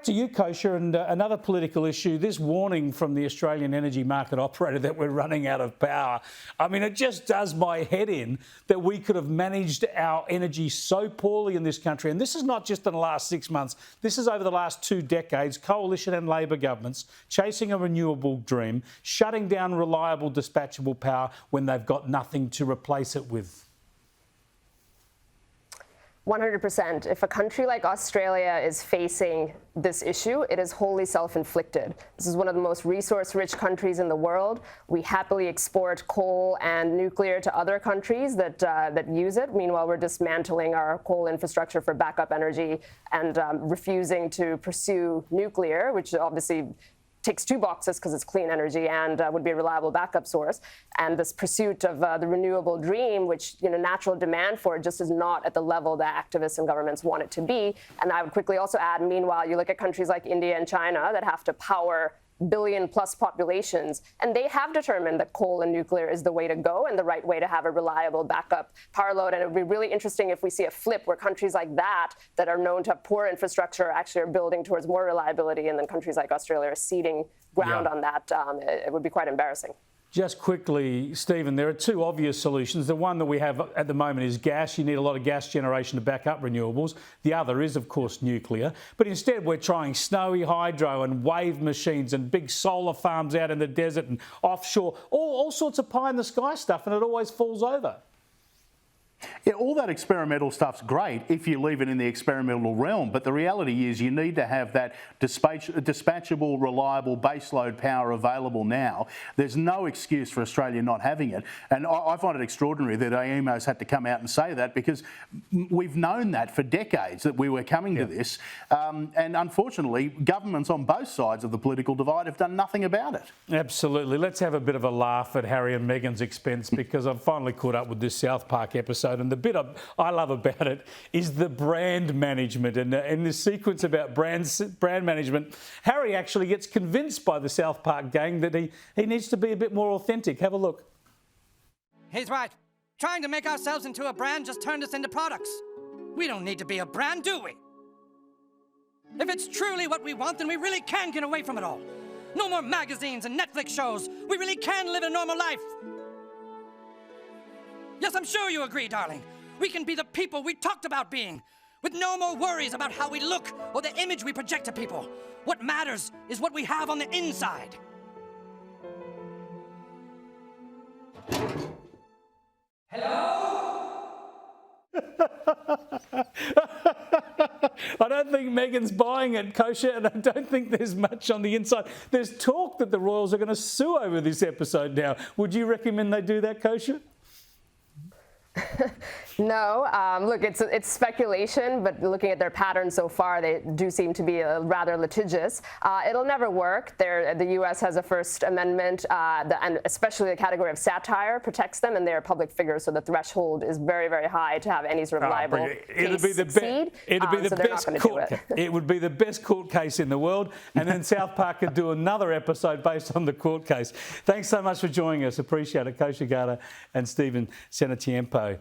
back to you, Kosha, and another political issue, this warning from the Australian energy market operator that we're running out of power. I mean, it just does my head in that we could have managed our energy so poorly in this country. And this is not just in the last 6 months. This is over the last 2 decades, coalition and Labor governments chasing a renewable dream, shutting down reliable, dispatchable power when they've got nothing to replace it with. 100%. If a country like Australia is facing this issue, it is wholly self-inflicted. This is one of the most resource-rich countries in the world. We happily export coal and nuclear to other countries that use it. Meanwhile, we're dismantling our coal infrastructure for backup energy and refusing to pursue nuclear, which obviously ticks 2 boxes because it's clean energy and would be a reliable backup source. And this pursuit of the renewable dream, which natural demand for it just is not at the level that activists and governments want it to be. And I would quickly also add, meanwhile, you look at countries like India and China that have to power billion-plus populations, and they have determined that coal and nuclear is the way to go and the right way to have a reliable backup power load. And it would be really interesting if we see a flip where countries like that are known to have poor infrastructure actually are building towards more reliability, and then countries like Australia are ceding ground on that. It would be quite embarrassing. Just quickly, Stephen, there are 2 obvious solutions. The one that we have at the moment is gas. You need a lot of gas generation to back up renewables. The other is, of course, nuclear. But instead, we're trying snowy hydro and wave machines and big solar farms out in the desert and offshore, all sorts of pie-in-the-sky stuff, and it always falls over. Yeah, all that experimental stuff's great if you leave it in the experimental realm, but the reality is you need to have that dispatchable, reliable baseload power available now. There's no excuse for Australia not having it, and I find it extraordinary that AEMO's had to come out and say that, because we've known that for decades that we were coming to this, and unfortunately governments on both sides of the political divide have done nothing about it. Absolutely. Let's have a bit of a laugh at Harry and Meghan's expense, because I've finally caught up with this South Park episode. And the bit I love about it is the brand management. And in this sequence about brand management, Harry actually gets convinced by the South Park gang that he needs to be a bit more authentic. Have a look. He's right. Trying to make ourselves into a brand just turned us into products. We don't need to be a brand, do we? If it's truly what we want, then we really can get away from it all. No more magazines and Netflix shows. We really can live a normal life. Yes, I'm sure you agree, darling. We can be the people we talked about being, with no more worries about how we look or the image we project to people. What matters is what we have on the inside. Hello? I don't think Meghan's buying it, Kosha, and I don't think there's much on the inside. There's talk that the Royals are going to sue over this episode now. Would you recommend they do that, Kosha? No, look, it's speculation, but looking at their pattern so far, they do seem to be rather litigious. It'll never work. The U.S. has a First Amendment, and especially the category of satire protects them, and they're public figures, so the threshold is very, very high to have any sort of liable case succeed. It'd be the best court case. It would be the best court case in the world, and then South Park could do another episode based on the court case. Thanks so much for joining us. Appreciate it, Kosha Gada and Stephen Senatiempo.